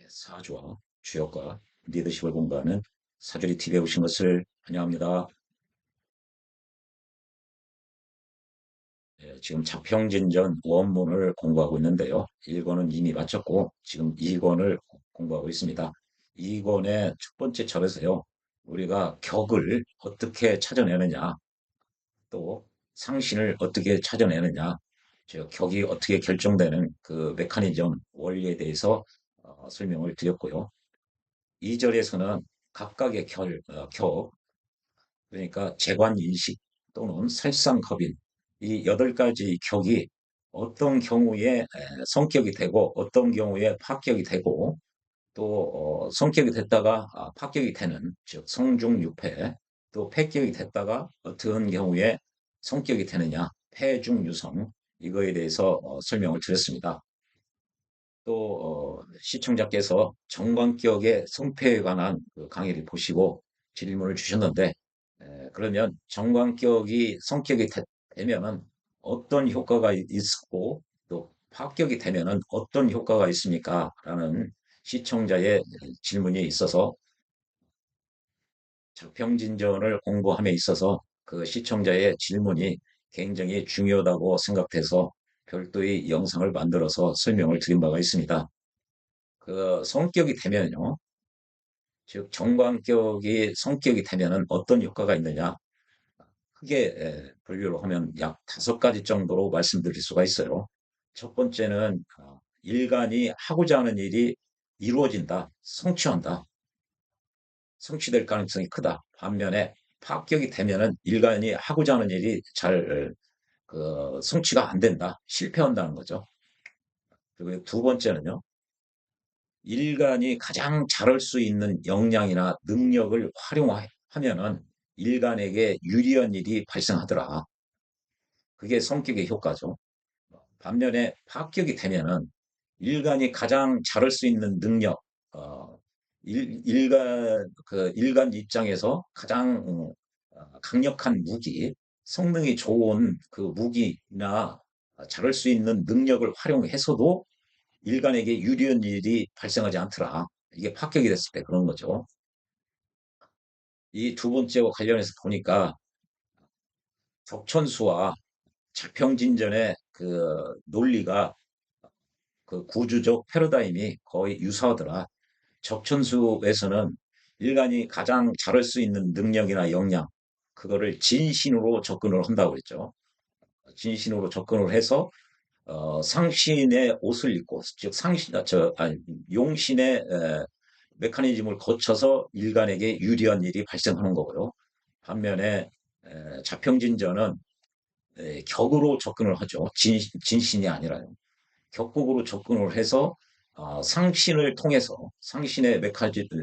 사주와 주역과 리더십을 공부하는 사주리 TV에 오신 것을 환영합니다. 지금 자평진전 원문을 공부하고 있는데요. 1권은 이미 마쳤고 지금 2권을 공부하고 있습니다. 2권의 첫 번째 절에서요. 우리가 격을 어떻게 찾아내느냐, 또 상신을 어떻게 찾아내느냐, 즉 격이 어떻게 결정되는 그 메커니즘, 원리에 대해서 설명을 드렸고요. 2절에서는 각각의 격, 그러니까 재관인식 또는 살상겁인 이 8가지 격이 어떤 경우에 성격이 되고 어떤 경우에 파격이 되고 또 성격이 됐다가 파격이 되는 즉 성중유패 또 패격이 됐다가 어떤 경우에 성격이 되느냐 패중유성 이거에 대해서 설명을 드렸습니다. 또 시청자께서 정관격의 성패에 관한 그 강의를 보시고 질문을 주셨는데 그러면 정관격이 성격이 되면은 어떤 효과가 있고 또 파격이 되면은 어떤 효과가 있습니까? 라는 시청자의 질문이 있어서 자평진전을 공부함에 있어서 그 시청자의 질문이 굉장히 중요하다고 생각돼서 별도의 영상을 만들어서 설명을 드린 바가 있습니다. 그 성격이 되면요. 즉 정관격이 성격이 되면은 어떤 효과가 있느냐? 크게 분류를 하면 약 5가지 정도로 말씀드릴 수가 있어요. 첫 번째는 일간이 하고자 하는 일이 이루어진다, 성취한다, 성취될 가능성이 크다. 반면에 파격이 되면은 일간이 하고자 하는 일이 잘 성취가 안 된다, 실패한다는 거죠. 그리고 두 번째는요. 일간이 가장 잘할 수 있는 역량이나 능력을 활용하면은 일간에게 유리한 일이 발생하더라. 그게 성격의 효과죠. 반면에 파격이 되면은 일간이 가장 잘할 수 있는 능력, 어, 일간 입장에서 가장 강력한 무기, 성능이 좋은 그 무기나 잘할 수 있는 능력을 활용해서도 일간에게 유리한 일이 발생하지 않더라. 이게 파격이 됐을 때 그런 거죠. 이 두 번째와 관련해서 보니까 적천수와 자평진전의 그 논리가 그 구주적 패러다임이 거의 유사하더라. 적천수에서는 인간이 가장 잘할 수 있는 능력이나 역량, 그거를 진신으로 접근을 한다고 그랬죠. 진신으로 접근을 해서 상신의 옷을 입고, 즉 용신의 메커니즘을 거쳐서 일간에게 유리한 일이 발생하는 거고요. 반면에 자평진전은 격으로 접근을 하죠. 진신이 아니라요. 격국으로 접근을 해서 상신을 통해서 상신의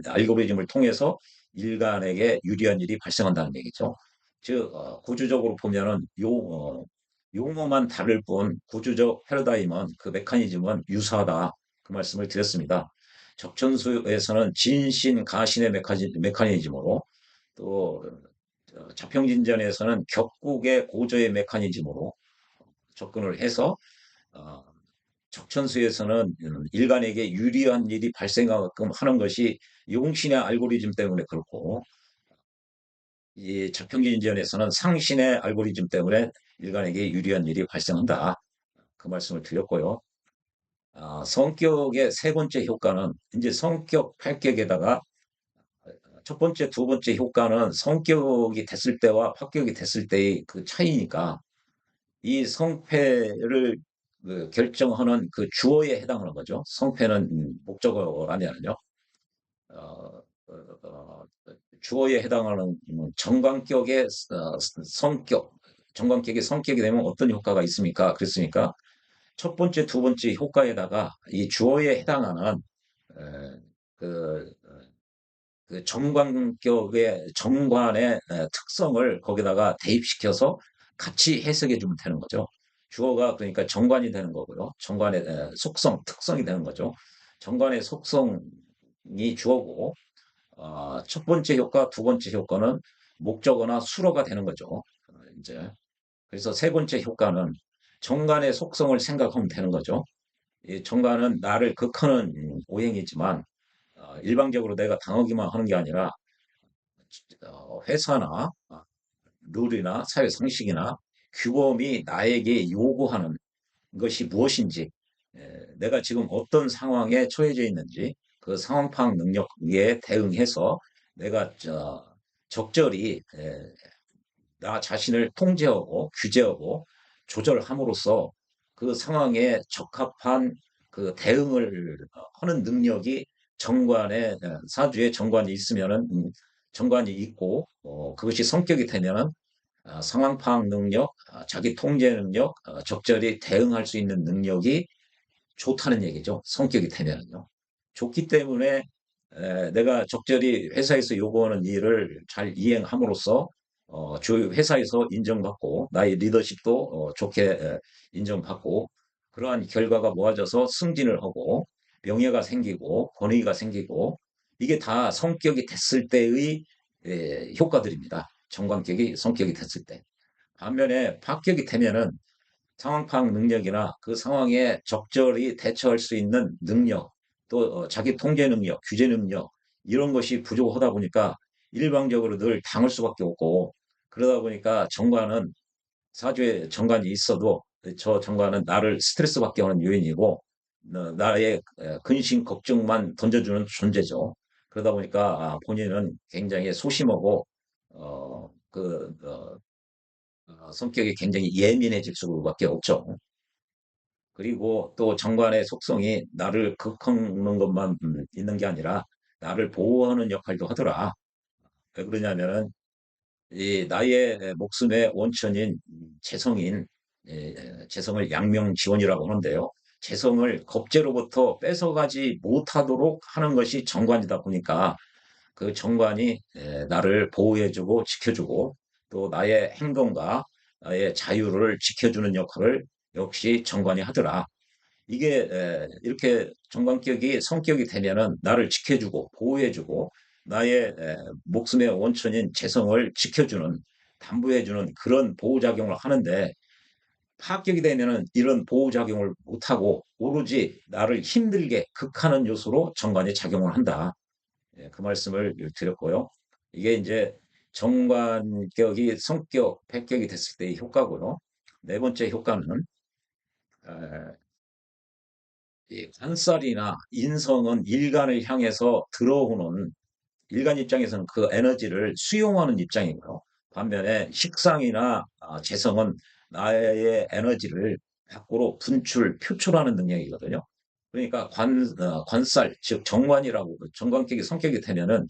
알고리즘을 통해서 일간에게 유리한 일이 발생한다는 얘기죠. 즉 구조적으로 보면은 용어만 다를 뿐 구조적 패러다임은 그 메커니즘은 유사하다 그 말씀을 드렸습니다. 적천수에서는 진신 가신의 메커니즘으로 또 자평진전에서는 격국의 고조의 메커니즘으로 접근을 해서 어, 적천수에서는 일간에게 유리한 일이 발생하게끔 하는 것이 용신의 알고리즘 때문에 그렇고 이 자평진전에서는 상신의 알고리즘 때문에 일간에게 유리한 일이 발생한다. 그 말씀을 드렸고요. 성격의 세 번째 효과는 이제 성격 8격에다가 첫 번째, 두 번째 효과는 성격이 됐을 때와 합격이 됐을 때의 그 차이니까 이 성패를 그 결정하는 그 주어에 해당하는 거죠. 성패는 목적어라면요. 어, 어, 어, 주어에 해당하는 정관격의 성격, 정관격의 성격이 되면 어떤 효과가 있습니까? 그랬으니까 첫 번째, 두 번째 효과에다가 이 주어에 해당하는 에, 그, 그 정관격의 정관의 특성을 거기다가 대입시켜서 같이 해석해 주면 되는 거죠. 주어가 그러니까 정관이 되는 거고요. 정관의 속성, 특성이 되는 거죠. 정관의 속성이 주어고 첫 번째 효과, 두 번째 효과는 목적어나 수로가 되는 거죠. 이제 그래서 세 번째 효과는 정관의 속성을 생각하면 되는 거죠. 이 정관은 나를 극하는 오행이지만 일방적으로 내가 당하기만 하는 게 아니라 회사나 룰이나 사회 상식이나 규범이 나에게 요구하는 것이 무엇인지, 내가 지금 어떤 상황에 처해져 있는지 그 상황 파악 능력에 대응해서 내가 적절히 나 자신을 통제하고 규제하고 조절함으로써 그 상황에 적합한 그 대응을 하는 능력이 사주에 정관이 있으면은 정관이 있고 그것이 성격이 되면은 상황 파악 능력, 자기 통제 능력, 적절히 대응할 수 있는 능력이 좋다는 얘기죠. 성격이 되면은요. 좋기 때문에 내가 적절히 회사에서 요구하는 일을 잘 이행함으로써 주 회사에서 인정받고 나의 리더십도 좋게 인정받고 그러한 결과가 모아져서 승진을 하고 명예가 생기고 권위가 생기고 이게 다 성격이 됐을 때의 효과들입니다. 정관격이 성격이 됐을 때. 반면에 파격이 되면은 상황 파악 능력이나 그 상황에 적절히 대처할 수 있는 능력, 또 자기 통제 능력, 규제 능력 이런 것이 부족하다 보니까 일방적으로 늘 당할 수밖에 없고 그러다 보니까 정관은 사주에 정관이 있어도 저 정관은 나를 스트레스 받게 하는 요인이고 나의 근심 걱정만 던져주는 존재죠. 그러다 보니까 본인은 굉장히 소심하고 성격이 굉장히 예민해질 수밖에 없죠. 그리고 또 정관의 속성이 나를 극하는 것만 있는 게 아니라 나를 보호하는 역할도 하더라. 왜 그러냐면은 이 나의 목숨의 원천인 재성인 재성을 양명지원이라고 하는데요. 재성을 겁재로부터 뺏어가지 못하도록 하는 것이 정관이다 보니까 그 정관이 나를 보호해주고 지켜주고 또 나의 행동과 나의 자유를 지켜주는 역할을 역시 정관이 하더라. 이게 이렇게 정관격이 성격이 되면은 나를 지켜주고 보호해주고 나의 목숨의 원천인 재성을 지켜주는 담보해주는 그런 보호작용을 하는데 파격이 되면은 이런 보호작용을 못하고 오로지 나를 힘들게 극하는 요소로 정관이 작용을 한다. 그 말씀을 드렸고요. 이게 이제 정관격이 성격, 패격이 됐을 때의 효과고요. 네 번째 효과는 이 관살이나 인성은 일간을 향해서 들어오는 일간 입장에서는 그 에너지를 수용하는 입장이고요. 반면에 식상이나 재성은 나의 에너지를 밖으로 표출하는 능력이거든요. 그러니까 관살, 즉 정관이라고 정관격이 성격이 되면은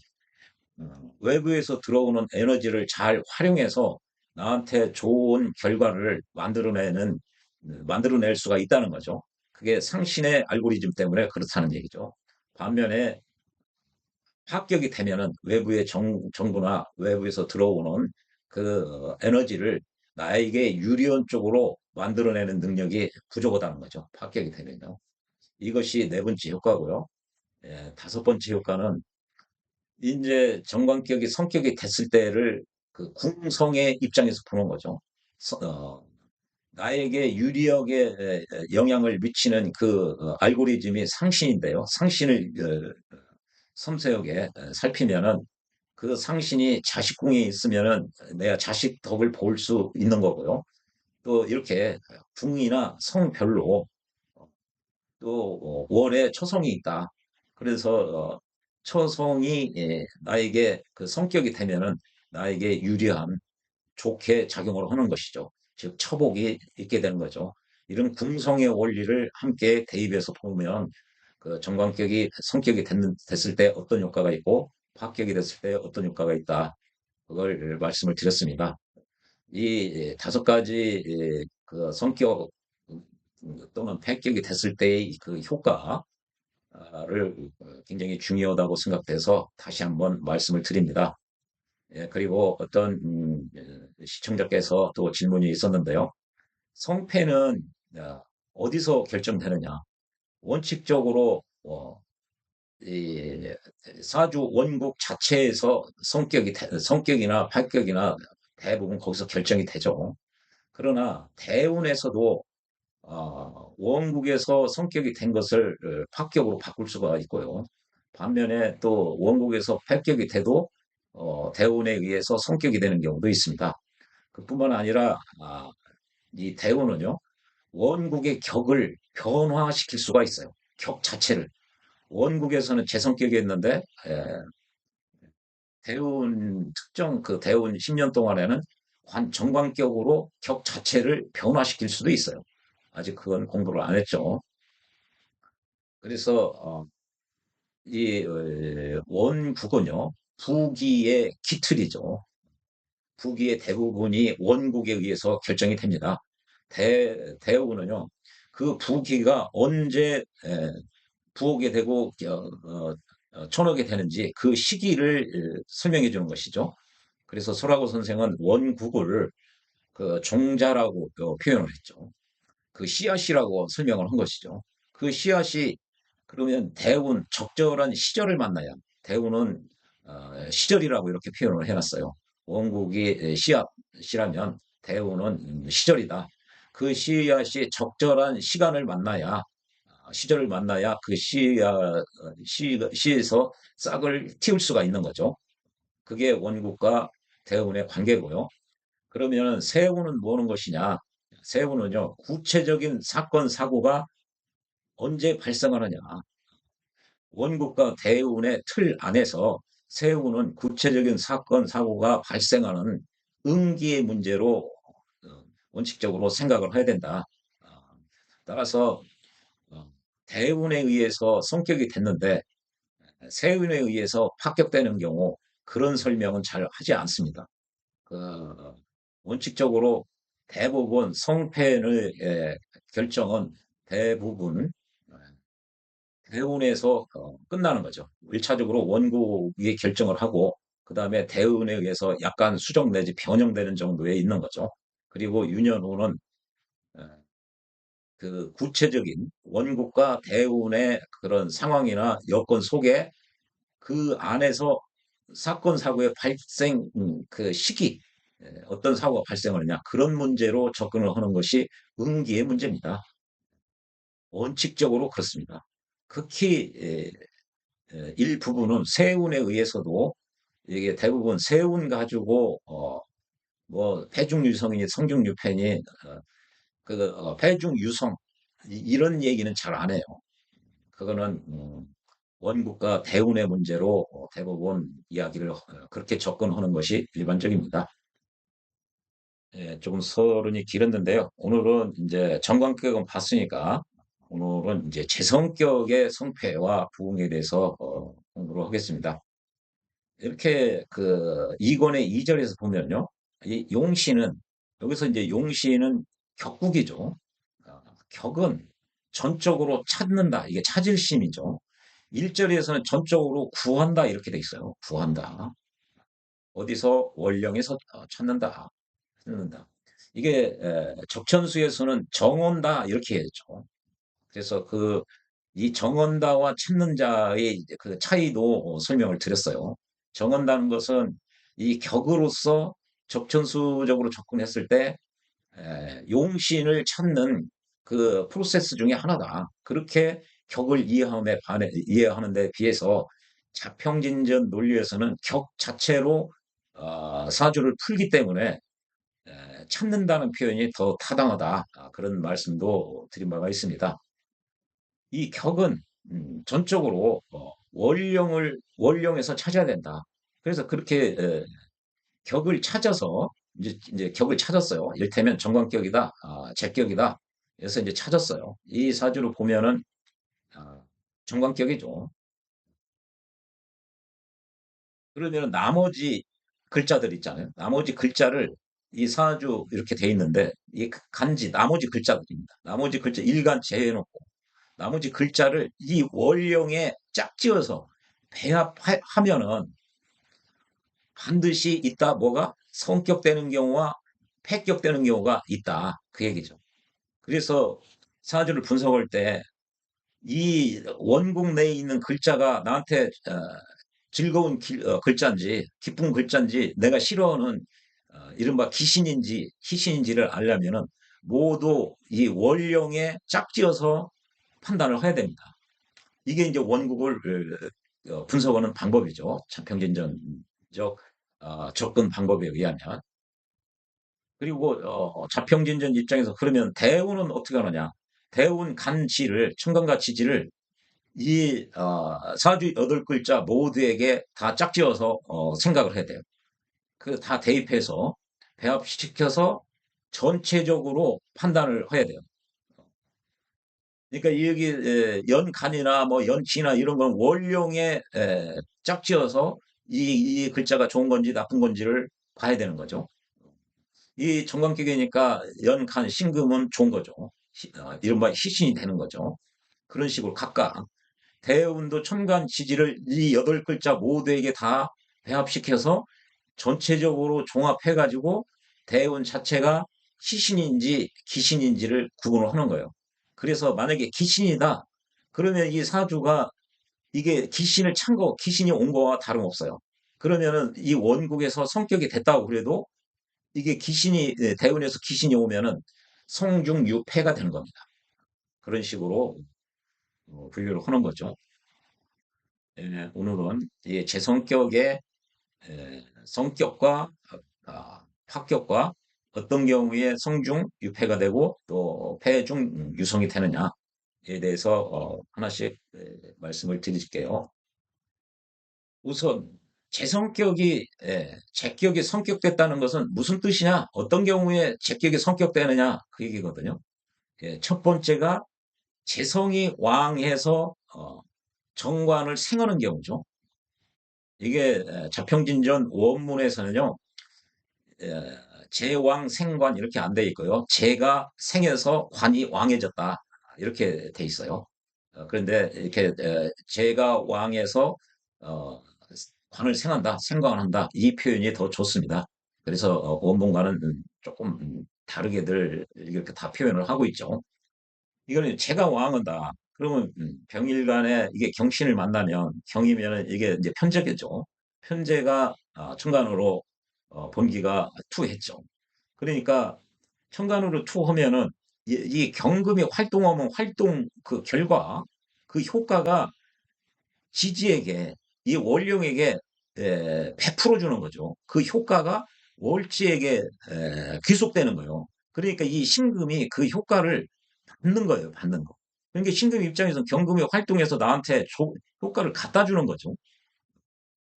외부에서 들어오는 에너지를 잘 활용해서 나한테 좋은 결과를 만들어낼 수가 있다는 거죠. 그게 상신의 알고리즘 때문에 그렇다는 얘기죠. 반면에 합격이 되면은 외부의 정보나 외부에서 들어오는 그 에너지를 나에게 유리한 쪽으로 만들어내는 능력이 부족하다는 거죠. 합격이 되면요. 이것이 네 번째 효과고요. 다섯 번째 효과는 이제 정관격이 성격이 됐을 때를 그 궁성의 입장에서 보는 거죠. 서- 어, 나에게 유리하게 영향을 미치는 그 알고리즘이 상신인데요. 상신을 섬세하게 살피면은 그 상신이 자식궁에 있으면은 내가 자식 덕을 볼 수 있는 거고요. 또 이렇게 궁이나 성별로 또 월에 초성이 있다. 그래서 초성이 나에게 그 성격이 되면은 나에게 유리한 좋게 작용을 하는 것이죠. 즉 처복이 있게 되는 거죠. 이런 궁성의 원리를 함께 대입해서 보면 그 정관격이 성격이 됐을 때 어떤 효과가 있고 파격이 됐을 때 어떤 효과가 있다. 그걸 말씀을 드렸습니다. 이 다섯 가지 그 성격 또는 패격이 됐을 때의 그 효과를 굉장히 중요하다고 생각돼서 다시 한번 말씀을 드립니다. 그리고 어떤 시청자께서 또 질문이 있었는데요. 성패는 어디서 결정되느냐? 원칙적으로 이 사주 원국 자체에서 성격이나 팔격이나 대부분 거기서 결정이 되죠. 그러나 대운에서도 원국에서 성격이 된 것을 합격으로 바꿀 수가 있고요. 반면에 또 원국에서 폐격이 돼도 대운에 의해서 성격이 되는 경우도 있습니다. 그뿐만 아니라 이 대운은요 원국의 격을 변화시킬 수가 있어요. 격 자체를 원국에서는 재성격이었는데 대운 특정 그 대운 10년 동안에는 정관격으로 격 자체를 변화시킬 수도 있어요. 아직 그건 공부를 안 했죠. 그래서 이 원국은요 부기의 기틀이죠. 부기의 대부분이 원국에 의해서 결정이 됩니다. 대우는요, 그 부기가 언제 부오게 되고 천오게 되는지 그 시기를 설명해 주는 것이죠. 그래서 소라고 선생은 원국을 그 종자라고 표현을 했죠. 그 씨앗이라고 설명을 한 것이죠. 그 씨앗이 그러면 대운 적절한 시절을 만나야 대운은 시절이라고 이렇게 표현을 해놨어요. 원국이 씨앗이라면 대운은 시절이다. 그 씨앗이 적절한 시간을 만나야 시절을 만나야 그 씨에서 싹을 틔울 수가 있는 거죠. 그게 원국과 대운의 관계고요. 그러면 세운은 뭐는 것이냐? 세운은요, 구체적인 사건, 사고가 언제 발생하느냐. 원국과 대운의 틀 안에서 세운은 구체적인 사건, 사고가 발생하는 응기의 문제로 원칙적으로 생각을 해야 된다. 어, 따라서 어, 대운에 의해서 성격이 됐는데 세운에 의해서 합격되는 경우 그런 설명은 잘 하지 않습니다. 그 원칙적으로 대부분 성패의 결정은 대부분 대운에서 끝나는 거죠. 1차적으로 원국이 결정을 하고 그 다음에 대운에 의해서 약간 수정 내지 변형되는 정도에 있는 거죠. 그리고 유년호는 그 구체적인 원국과 대운의 그런 상황이나 여건 속에 그 안에서 사건 사고의 발생 그 시기 어떤 사고가 발생을 하냐 그런 문제로 접근을 하는 것이 운기의 문제입니다. 원칙적으로 그렇습니다. 극히 일부분은 세운에 의해서도 이게 대부분 세운 가지고 뭐 폐중유성이니 성중유패니 폐중유성 이런 얘기는 잘 안 해요. 그거는 원국과 대운의 문제로 대부분 이야기를 그렇게 접근하는 것이 일반적입니다. 예, 조금 서론이 길었는데요. 오늘은 이제 정관격은 봤으니까 오늘은 이제 재성격의 성패와 부흥에 대해서 공부를 하겠습니다. 이렇게 그 이권의 2절에서 보면요. 이 용신은 여기서 이제 용신은 격국이죠. 격은 전적으로 찾는다. 이게 찾을 심이죠. 1절에서는 전적으로 구한다 이렇게 돼 있어요. 구한다. 어디서 원령에서 찾는다. 찾는다. 이게 적천수에서는 정언다 이렇게 했죠. 그래서 그 이 정언다와 찾는 자의 그 차이도 설명을 드렸어요. 정언다는 것은 이 격으로서 적천수적으로 접근했을 때 용신을 찾는 그 프로세스 중에 하나다. 그렇게 격을 이해하는 데 비해서 자평진전 논리에서는 격 자체로 사주를 풀기 때문에 찾는다는 표현이 더 타당하다. 그런 말씀도 드린 바가 있습니다. 이 격은 전적으로 원령에서 찾아야 된다. 그래서 그렇게 격을 찾아서 이제 격을 찾았어요. 이를테면 정관격이다, 제격이다. 그래서 이제 찾았어요. 이 사주를 보면은 아, 정관격이죠. 그러면 나머지 글자들 있잖아요. 나머지 글자를 이 사주 이렇게 돼 있는데 이 간지 나머지 글자들입니다. 나머지 글자 일간체 해놓고 나머지 글자를 이 원령에 짝지어서 배합하면은 반드시 있다. 뭐가 성격되는 경우와 폐격되는 경우가 있다. 그 얘기죠. 그래서 사주를 분석할 때 이 원국 내에 있는 글자가 나한테 즐거운 글자인지 기쁜 글자인지 내가 싫어하는 이른바 기신인지 희신인지를 알려면은 모두 이 원령에 짝지어서 판단을 해야 됩니다. 이게 이제 원국을 분석하는 방법이죠. 자평진전적 접근 방법에 의하면. 그리고 자평진전 입장에서 그러면 대운은 어떻게 하느냐? 대운 간지를 청간과 지지를 이 사주 8글자 모두에게 다 짝지어서 생각을 해야 돼요. 그 다 대입해서 배합시켜서 전체적으로 판단을 해야 돼요. 그러니까 여기 연간이나 뭐 연기나 이런 건 원룡에 짝지어서 이 글자가 좋은 건지 나쁜 건지를 봐야 되는 거죠. 이 정관격이니까 연간 신금은 좋은 거죠. 이른바 희신이 되는 거죠. 그런 식으로 각각 대운도 천간 지지를 이 8글자 모두에게 다 배합시켜서 전체적으로 종합해가지고 대운 자체가 희신인지 기신인지를 구분을 하는 거예요. 그래서 만약에 기신이다, 그러면 이 사주가 이게 기신을 찬 거, 기신이 온 거와 다름없어요. 그러면은 이 원국에서 성격이 됐다고 그래도 이게 기신이, 대운에서 기신이 오면은 성중유패가 되는 겁니다. 그런 식으로 분류를 하는 거죠. 오늘은 제 성격의 성격과 합격과 어떤 경우에 성중 유패가 되고 또 폐중 유성이 되느냐에 대해서 하나씩 말씀을 드릴게요. 우선 제격이 성격됐다는 것은 무슨 뜻이냐? 어떤 경우에 제격이 성격되느냐? 그 얘기거든요. 첫 번째가 재성이 왕해서 정관을 생하는 경우죠. 이게 자평진전 원문에서는요. 제왕 생관 이렇게 안 돼 있고요. 제가 생해서 관이 왕해졌다 이렇게 돼 있어요. 그런데 이렇게 제가 왕해서 어, 관을 생한다, 생관한다 이 표현이 더 좋습니다. 그래서 원문과는 조금 다르게들 이렇게 다 표현을 하고 있죠. 이거는 제가 왕한다. 그러면 병일간에 이게 경신을 만나면 경이면은 이게 이제 편제겠죠. 편제가 천간으로 본기가 투했죠. 그러니까 천간으로 투하면은 이 경금이 활동하면 활동 그 결과 그 효과가 지지에게 이 월령에게 100% 주는 거죠. 그 효과가 월지에게 귀속되는 거예요. 그러니까 이 신금이 그 효과를 받는 거예요, 받는 거. 그러니까 신금 입장에서 경금이 활동해서 나한테 효과를 갖다 주는 거죠.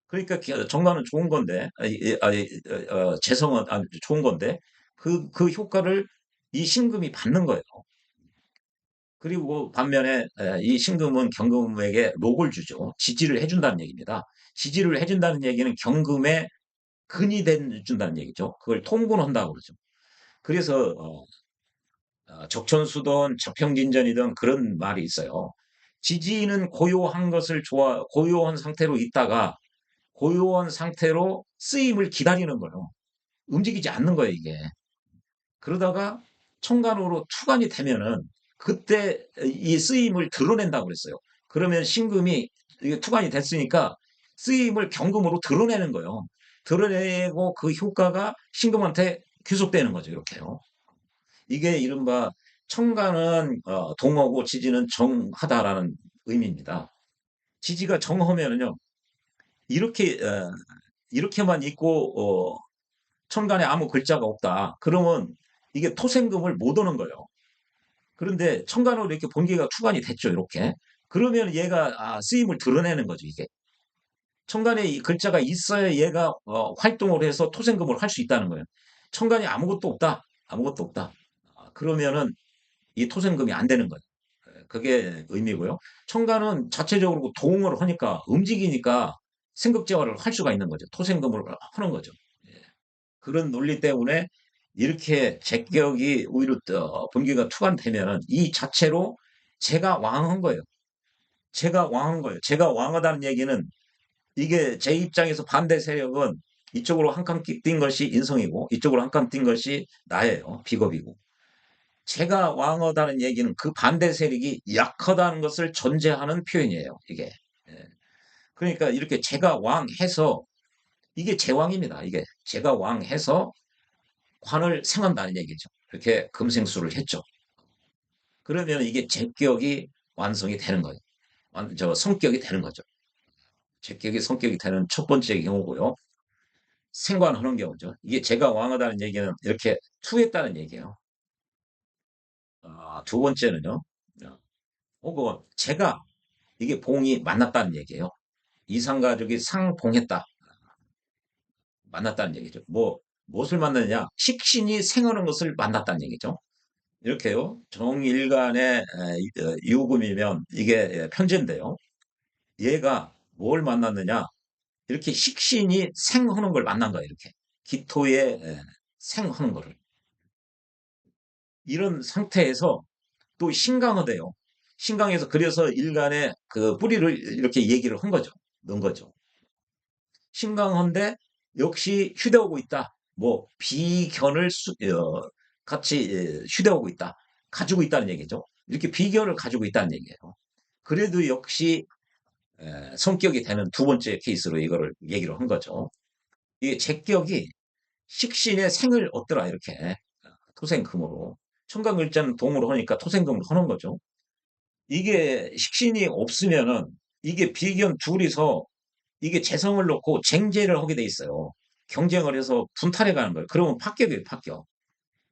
그러니까 정관은 좋은 건데, 재성은 좋은 건데, 그 효과를 이 신금이 받는 거예요. 그리고 반면에 이 신금은 경금에게 녹을 주죠. 지지를 해준다는 얘기입니다. 지지를 해준다는 얘기는 경금에 근이 준다는 얘기죠. 그걸 통분한다고 그러죠. 그래서 적천수든 자평진전이든 그런 말이 있어요. 지지는 고요한 것을 고요한 상태로 있다가 고요한 상태로 쓰임을 기다리는 거예요. 움직이지 않는 거예요, 이게. 그러다가 천간으로 투간이 되면은 그때 이 쓰임을 드러낸다고 그랬어요. 그러면 신금이 이게 투간이 됐으니까 쓰임을 경금으로 드러내는 거예요. 드러내고 그 효과가 신금한테 귀속되는 거죠, 이렇게요. 이게 이른바 청간은 동하고 지지는 정하다라는 의미입니다. 지지가 정하면은요, 이렇게, 이렇게만 있고, 천간에 아무 글자가 없다. 그러면 이게 토생금을 못 오는 거예요. 그런데 천간으로 이렇게 본기가 투간이 됐죠, 이렇게. 그러면 얘가 쓰임을 드러내는 거죠, 이게. 천간에 이 글자가 있어야 얘가 활동을 해서 토생금을 할 수 있다는 거예요. 천간에 아무것도 없다. 아무것도 없다. 그러면은 이 토생금이 안 되는 거예요. 그게 의미고요. 천간은 자체적으로 동을 하니까 움직이니까 생극재화를 할 수가 있는 거죠. 토생금을 하는 거죠. 예. 그런 논리 때문에 이렇게 제격이 오히려 분기가 투간되면은 이 자체로 제가 왕한 거예요. 제가 왕한 거예요. 제가 왕하다는 얘기는 이게 제 입장에서 반대 세력은 이쪽으로 한 칸 뛴 것이 인성이고 이쪽으로 한 칸 뛴 것이 나예요. 비겁이고. 제가 왕하다는 얘기는 그 반대 세력이 약하다는 것을 전제하는 표현이에요. 이게. 예. 그러니까 이렇게 제가 왕해서 이게 제왕입니다. 이게 제가 왕해서 관을 생한다는 얘기죠. 그렇게 금생수를 했죠. 그러면 이게 제격이 완성이 되는 거예요. 성격이 되는 거죠. 제격이 성격이 되는 첫 번째 경우고요. 생관하는 경우죠. 이게 제가 왕하다는 얘기는 이렇게 투했다는 얘기예요. 두 번째는요. 혹은 제가 이게 봉이 만났다는 얘기예요. 이상가족이 상봉했다. 만났다는 얘기죠. 무엇을 만났느냐? 식신이 생하는 것을 만났다는 얘기죠. 이렇게요. 정일간의 유금이면 이게 편제인데요. 얘가 뭘 만났느냐? 이렇게 식신이 생하는 걸 만난 거예요. 이렇게 기토에 생하는 거를. 이런 상태에서 또 신강화돼요. 신강해서 그래서 일간의 그 뿌리를 이렇게 얘기를 한 거죠. 넣은 거죠. 신강한데 역시 휴대하고 있다. 비견을 같이 휴대하고 있다. 가지고 있다는 얘기죠. 이렇게 비견을 가지고 있다는 얘기예요. 그래도 역시 성격이 되는 두 번째 케이스로 이거를 얘기를 한 거죠. 이게 제격이 식신의 생을 얻더라 이렇게 토생금으로 청강일자는 동으로 하니까 토생금으로 하는 거죠. 이게 식신이 없으면은 이게 비견 둘이서 이게 재성을 놓고 쟁제를 하게 돼 있어요. 경쟁을 해서 분탈해 가는 거예요. 그러면 합격이에요, 합격.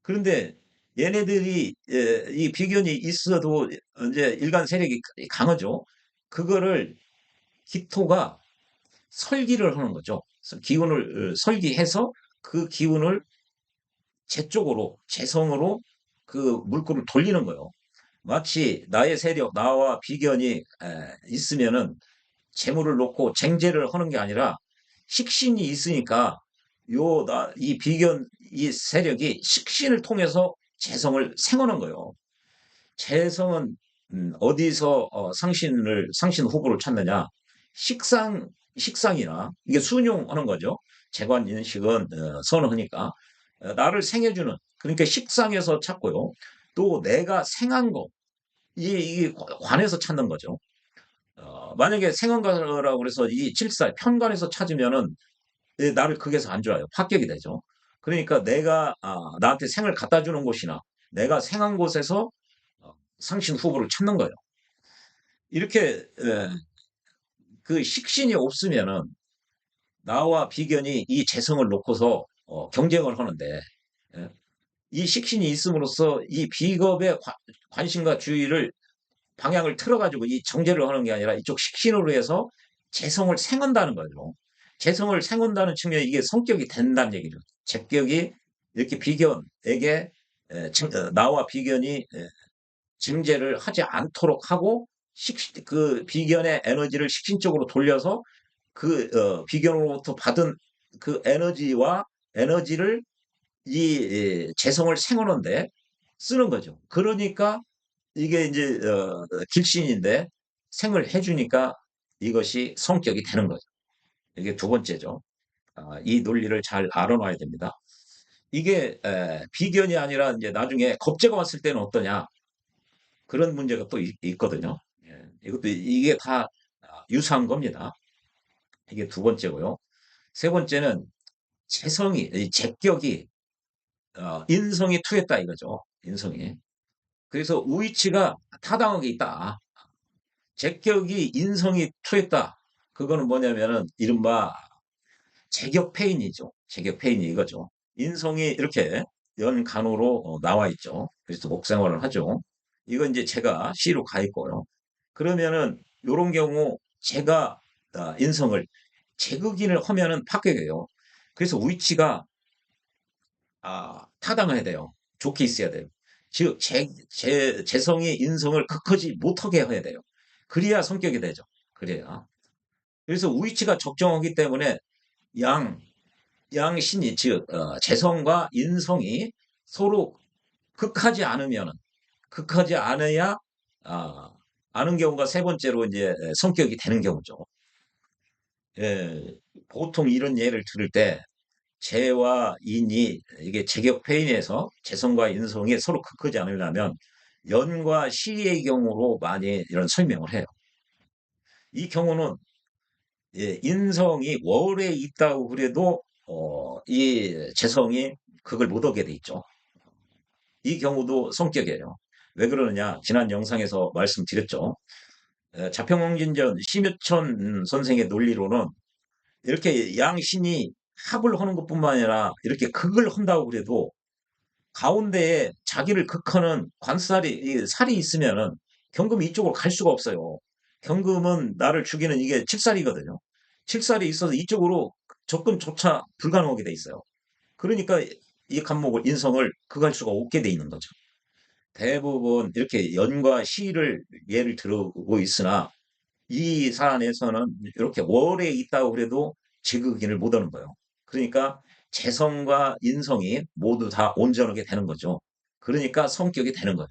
그런데 얘네들이 이 비견이 있어도 이제 일간 세력이 강하죠. 그거를 기토가 설기를 하는 거죠. 기운을 설기해서 그 기운을 재 쪽으로, 재성으로 그 물꼬를 돌리는 거예요. 마치 나의 세력, 나와 비견이 있으면은 재물을 놓고 쟁제를 하는 게 아니라 식신이 있으니까 이 비견, 이 세력이 식신을 통해서 재성을 생하는 거예요. 재성은 어디서 상신 후보를 찾느냐? 식상, 식상이나 이게 순용하는 거죠. 재관 인식은 선호하니까 나를 생해주는 그러니까 식상에서 찾고요. 또 내가 생한 거 이게 관에서 찾는 거죠. 만약에 생한가라고 그래서 이 칠살 편관에서 찾으면은 나를 극에서 안 좋아요. 합격이 되죠. 그러니까 내가 나한테 생을 갖다 주는 곳이나 내가 생한 곳에서 상신 후보를 찾는 거예요. 이렇게 그 식신이 없으면은 나와 비견이 이 재성을 놓고서 경쟁을 하는데 예, 이 식신이 있음으로써 이 비겁의 관심과 주의를 방향을 틀어가지고 이 정제를 하는 게 아니라 이쪽 식신으로 해서 재성을 생한다는 거죠. 재성을 생한다는 측면에 이게 성격이 된다는 얘기죠. 제격이 이렇게 비견에게 나와 비견이 증제를 하지 않도록 하고 그 비견의 에너지를 식신 쪽으로 돌려서 그 비견으로부터 받은 그 에너지를 이 재성을 생하는데 쓰는 거죠. 그러니까 이게 이제 길신인데 생을 해주니까 이것이 성격이 되는 거죠. 이게 두 번째죠. 이 논리를 잘 알아놔야 됩니다. 이게 비견이 아니라 이제 나중에 겁재가 왔을 때는 어떠냐 그런 문제가 또 있거든요. 예, 이게 다 유사한 겁니다. 이게 두 번째고요. 세 번째는 이 제격이 인성이 투했다 이거죠. 인성이. 그래서 우위치가 타당하게 있다. 제격이 인성이 투했다. 그거는 뭐냐면은 이른바 제격패인이죠. 제격패인이 이거죠. 인성이 이렇게 연간으로 나와 있죠. 그래서 목생활을 하죠. 이건 이제 제가 C로 가 있고요. 그러면은 요런 경우 제가 인성을 제극인을 하면은 파괴해요. 그래서 위치가 타당해야 돼요. 좋게 있어야 돼요. 즉, 재성이 인성을 극하지 못하게 해야 돼요. 그래야 성격이 되죠. 그래야. 그래서 우위치가 적정하기 때문에 양, 양신이, 즉, 재성과 인성이 서로 극하지 않으면은, 극하지 않아야, 아, 아는 경우가 세 번째로 이제 성격이 되는 경우죠. 예, 보통 이런 예를 들을 때, 재와 인이 이게 제격패인에서 재성과 인성이 서로 극하지 않으려면 연과 시의 경우로 많이 이런 설명을 해요. 이 경우는 인성이 월에 있다고 그래도 이 재성이 그걸 못 오게 돼 있죠. 이 경우도 성격이에요. 왜 그러느냐? 지난 영상에서 말씀드렸죠. 자평응진전 심유천 선생의 논리로는 이렇게 양신이 합을 하는 것뿐만 아니라 이렇게 극을 한다고 그래도 가운데에 자기를 극하는 관살이 살이 있으면은 경금이 이쪽으로 갈 수가 없어요. 경금은 나를 죽이는 이게 칠살이거든요. 칠살이 있어서 이쪽으로 접근조차 불가능하게 돼 있어요. 그러니까 이 간목을 인성을 극할 수가 없게 돼 있는 거죠. 대부분 이렇게 연과 시를 예를 들고 있으나 이 사안에서는 이렇게 월에 있다고 그래도 제극인을 못 하는 거예요. 그러니까 재성과 인성이 모두 다 온전하게 되는 거죠. 그러니까 성격이 되는 거예요.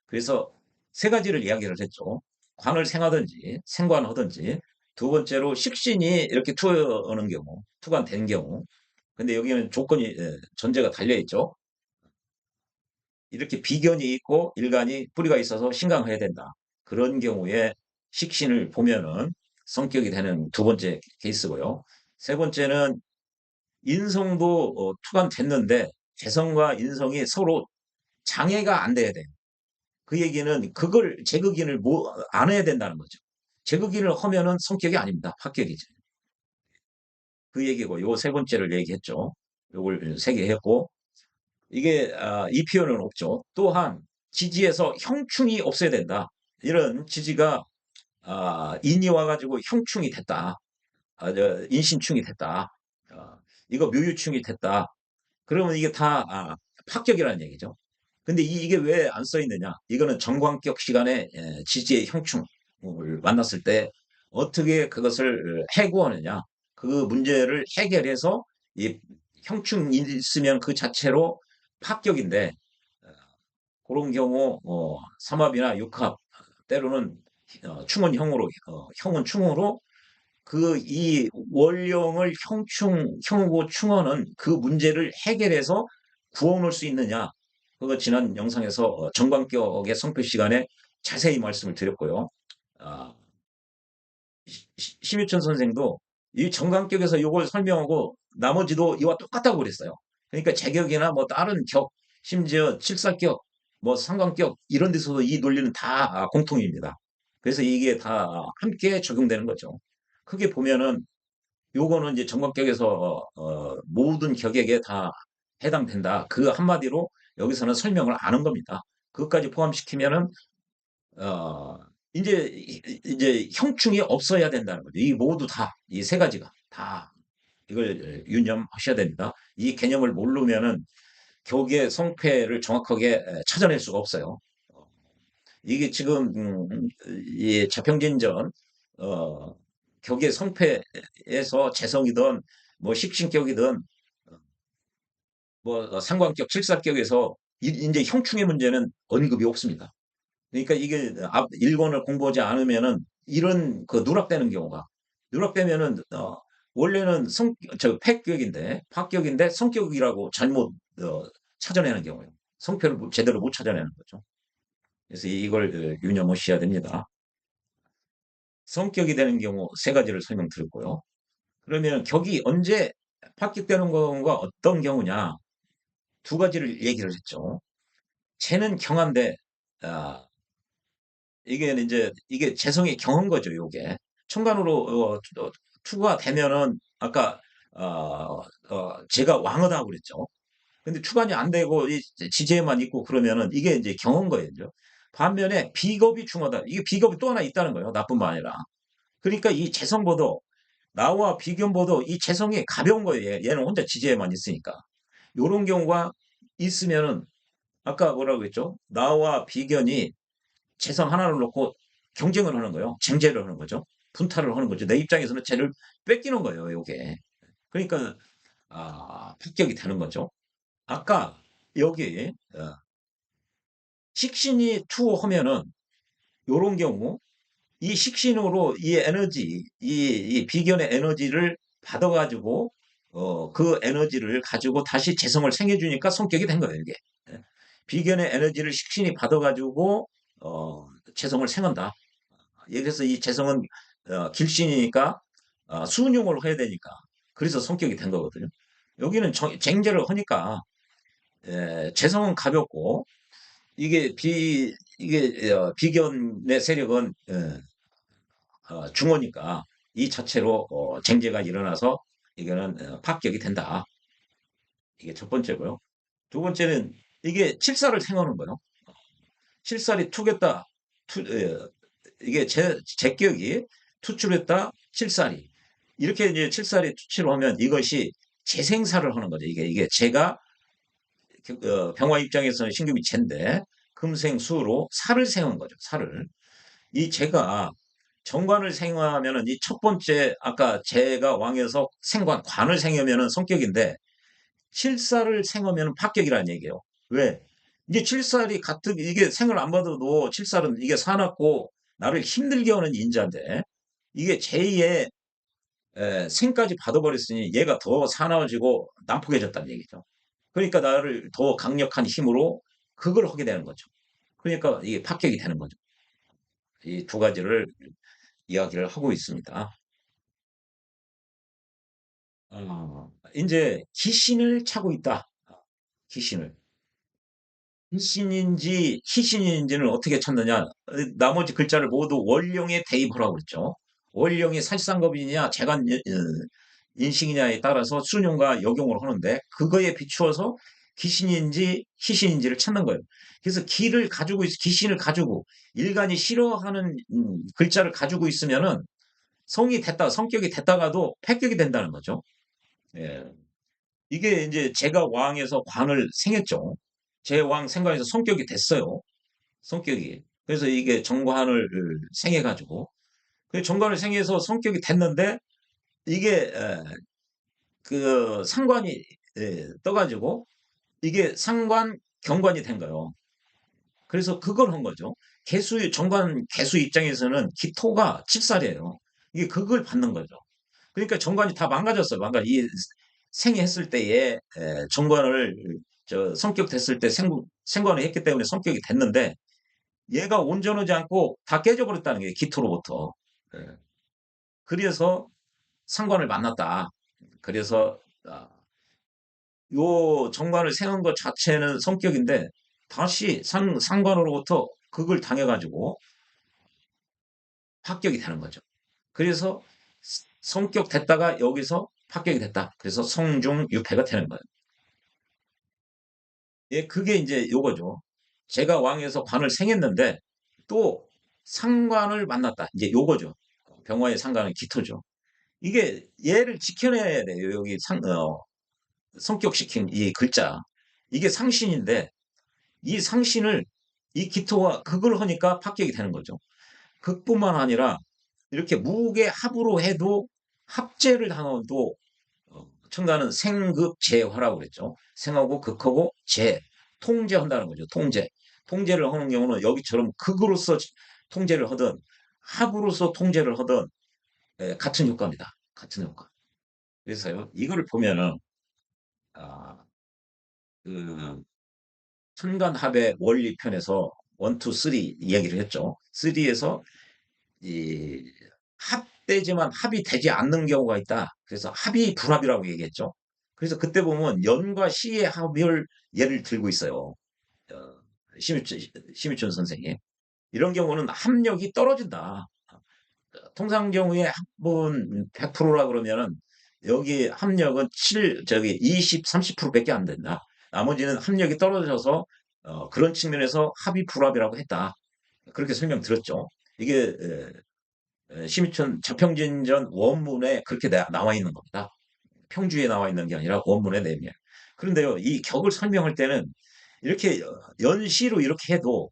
그래서 세 가지를 이야기를 했죠. 관을 생하든지 생관하든지 두 번째로 식신이 이렇게 투하는 경우, 투관된 경우. 근데 여기는 조건이 전제가 달려 있죠. 이렇게 비견이 있고 일간이 뿌리가 있어서 신강해야 된다. 그런 경우에 식신을 보면은 성격이 되는 두 번째 케이스고요. 세 번째는 인성도 투관됐는데 재성과 인성이 서로 장애가 안 돼야 돼요. 그 얘기는 그걸 제극인을 안 해야 된다는 거죠. 제극인을 하면은 성격이 아닙니다. 합격이죠. 그 얘기고 요 세 번째를 얘기했죠. 요걸 세 개 했고 이게 이 표현은 없죠. 또한 지지에서 형충이 없어야 된다. 이런 지지가 인이 와가지고 형충이 됐다. 인신충이 됐다. 아, 이거 묘유충이 됐다. 그러면 이게 다 합격이라는 얘기죠. 근데 이게 왜 안 써 있느냐? 이거는 정광격 시간에 지지의 형충을 만났을 때 어떻게 그것을 해고하느냐? 그 문제를 해결해서 이 형충이 있으면 그 자체로 합격인데 그런 경우 삼합이나 육합 때로는 충원형으로 형은 충으로 그 이 원령을 형하고 충원은 그 문제를 해결해서 구원할 수 있느냐? 그거 지난 영상에서 정관격의 성표 시간에 자세히 말씀을 드렸고요. 아, 심유천 선생도 이 정관격에서 이걸 설명하고 나머지도 이와 똑같다고 그랬어요. 그러니까 제격이나 뭐 다른 격, 심지어 칠사격, 뭐 상관격 이런 데서도 이 논리는 다 공통입니다. 그래서 이게 다 함께 적용되는 거죠. 크게 보면은 요거는 이제 정관격에서 모든 격에게 다 해당된다. 그 한마디로 여기서는 설명을 안 한 겁니다. 그것까지 포함시키면은 어, 이제 형충이 없어야 된다는 거죠. 이 모두 다, 이 세 가지가 다 이걸 유념하셔야 됩니다. 이 개념을 모르면은 격의 성패를 정확하게 찾아낼 수가 없어요. 어, 이게 지금 이 자평진전 어, 격의 성패에서 재성이든 뭐 식신격이든 뭐 상관격, 칠사격에서 이제 형충의 문제는 언급이 없습니다. 그러니까 이게 앞 일본을 공부하지 않으면은 이런 그 누락되는 경우가 누락되면은 원래는 저 폐격인데 파격인데 성격이라고 잘못 찾아내는 경우예요. 성표를 제대로 못 찾아내는 거죠. 그래서 이걸 유념하셔야 됩니다. 성격이 되는 경우 세 가지를 설명드렸고요. 그러면 격이 언제 파격되는 경우가 어떤 경우냐? 두 가지를 얘기를 했죠. 쟤는 경한데 아, 이게 이제 이게 재성이 경한 거죠, 요게. 천간으로 투가 되면은 아까 제가 왕하다고 그랬죠. 근데 투간이 안 되고 이 지지에만 있고 그러면은 이게 이제 경한 거예요. 반면에 비겁이 중하다. 이게 비겁이 또 하나 있다는 거예요. 나뿐만 아니라. 그러니까 이 재성보도 나와 비견보도 이 재성이 가벼운 거예요. 얘는 혼자 지지에만 있으니까. 요런 경우가 있으면은 아까 뭐라고 했죠? 나와 비견이 재성 하나를 놓고 경쟁을 하는 거예요. 쟁제를 하는 거죠. 분탈을 하는 거죠. 내 입장에서는 쟤를 뺏기는 거예요. 요게. 그러니까 합격이 되는 거죠. 아까 여기 식신이 투하면은 요런 경우 이 식신으로 이 에너지 이 비견의 에너지를 받아가지고 그 에너지를 가지고 다시 재성을 생겨주니까 성격이 된 거예요. 이게 비견의 에너지를 식신이 받아가지고 재성을 생한다. 그래서 이 재성은 길신이니까 수운용을 해야 되니까 그래서 성격이 된 거거든요. 여기는 쟁제를 하니까 재성은 가볍고 이게 비견의 세력은 중어니까 이 자체로 쟁제가 일어나서 이거는 파격이 된다. 이게 첫 번째고요. 두 번째는 이게 칠사를 생하는 거예요. 칠살이 투겠다. 이게 제 기억이 투출했다. 칠살이. 이렇게 이제 칠살이 투치를 하면 이것이 재생살을 하는 거죠. 이게 제가 병화 입장에서는 신금이 재인데 금생수로 살을 생한 거죠. 살을. 이 제가 정관을 생하면은 이 첫 번째 아까 제가 왕에서 생관 관을 생하면은 성격인데 칠살을 생하면 합격이라는 얘기예요. 왜? 이게 칠살이 같은 이게 생을 안 받아도 칠살은 이게 사납고 나를 힘들게 하는 인자인데 이게 제2의 생까지 받아버렸으니 얘가 더 사나워지고 난폭해졌다는 얘기죠. 그러니까 나를 더 강력한 힘으로 그걸 하게 되는 거죠. 그러니까 이게 합격이 되는 거죠. 이 두 가지를 이야기를 하고 있습니다. 이제 기신을 차고 있다. 기신을. 희신인지 희신인지는 어떻게 찾느냐? 나머지 글자를 모두 원령에 대입하라고 그랬죠. 원령이 살상급이냐 재간 인식이냐에 따라서 순용과 역용을 하는데 그거에 비추어서 기신인지 희신인지를 찾는 거예요. 그래서 기를 가지고 기신을 가지고 일간이 싫어하는 글자를 가지고 있으면은 성이 됐다, 성격이 됐다가도 패격이 된다는 거죠. 예. 이게 이제 제가 왕에서 관을 생했죠. 제 왕 생관에서 성격이 됐어요. 성격이. 그래서 이게 정관을 생해가지고. 그 정관을 생해서 성격이 됐는데 이게 그 상관이 떠가지고 이게 상관 경관이 된 거예요. 그래서 그걸 한 거죠. 개수 정관 개수 입장에서는 기토가 칠살이에요. 이게 그걸 받는 거죠. 그러니까 정관이 다 망가졌어요. 이 생했을 때에 정관을 성격 됐을 때 생관을 했기 때문에 성격이 됐는데 얘가 온전하지 않고 다 깨져버렸다는 게 기토로부터. 예. 그래서 상관을 만났다. 그래서 요 정관을 세운 것 자체는 성격인데 다시 상관으로부터 그걸 당해가지고 합격이 되는 거죠. 그래서 성격 됐다가 여기서 합격이 됐다. 그래서 성중 유패가 되는 거예요. 예, 그게 이제 요거죠. 제가 왕에서 관을 생했는데 또 상관을 만났다. 이제 요거죠. 병화의 상관은 기토죠. 이게 얘를 지켜내야 돼요. 여기 성격시킨 이 글자. 이게 상신인데 이 상신을 이 기토와 극을 하니까 합격이 되는 거죠. 극뿐만 아니라 이렇게 무게 합으로 해도 합재를 당해도 첨가는 생극재화라고 그랬죠. 생하고 극하고 재, 통제한다는 거죠. 통제. 통제를 하는 경우는 여기처럼 극으로서 통제를 하든 합으로서 통제를 하든 같은 효과입니다. 같은 효과. 그래서요, 이거를 보면은 아, 그 천간합의 원리편에서 1, 2, 3 이야기를 했죠. 3에서 이 합되지만 합이 되지 않는 경우가 있다. 그래서 합이 불합이라고 얘기했죠. 그래서 그때 보면 연과 시의 합을 예를 들고 있어요. 어, 심유천 선생이. 이런 경우는 합력이 떨어진다. 통상 경우에 합은 100%라 그러면은 여기 합력은 20, 30%밖에 안 된다. 나머지는 합력이 떨어져서 그런 측면에서 합이 불합이라고 했다. 그렇게 설명드렸죠. 이게 심의천 자평진전 원문에 그렇게 나와 있는 겁니다. 평주에 나와 있는 게 아니라 원문에 내면. 그런데요, 이 격을 설명할 때는 이렇게 연시로 이렇게 해도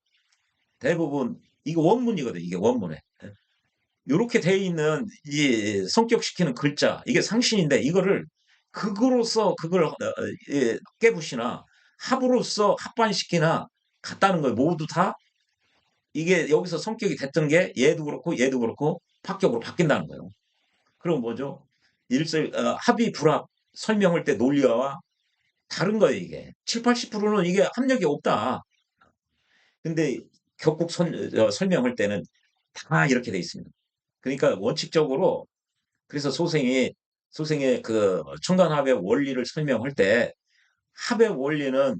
대부분 이거 원문이거든. 이게 원문에. 이렇게 돼 있는 이 성격시키는 글자 이게 상신인데 이거를 극으로서 그걸 깨부시나 합으로서 합반시키나 같다는 거예요. 모두 다 이게 여기서 성격이 됐던 게 얘도 그렇고 합격으로 바뀐다는 거예요. 그럼 뭐죠? 합의 불합 설명할 때 논리와 다른 거예요, 이게. 7, 80%는 이게 합력이 없다. 근데 격국 설명할 때는 다 이렇게 돼 있습니다. 그러니까 원칙적으로 그래서 소생의 그 청간합의 원리를 설명할 때 합의 원리는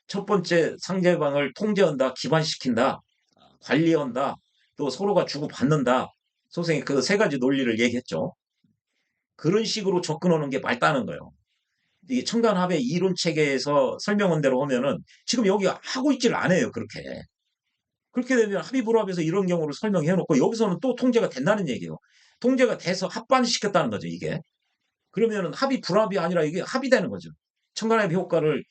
첫 번째 상대방을 통제한다, 기반시킨다, 관리한다, 또 서로가 주고받는다. 선생님이 그 세 가지 논리를 얘기했죠. 그런 식으로 접근하는 게 맞다는 거예요. 이 청간합의 이론 체계에서 설명한 대로 하면은 지금 여기 하고 있지를 않아요, 그렇게. 그렇게 되면 합의불합에서 이런 경우를 설명해 놓고 여기서는 또 통제가 된다는 얘기예요. 통제가 돼서 합반시켰다는 거죠, 이게. 그러면은 합의불합이 아니라 이게 합의되는 거죠. 청간합의 효과를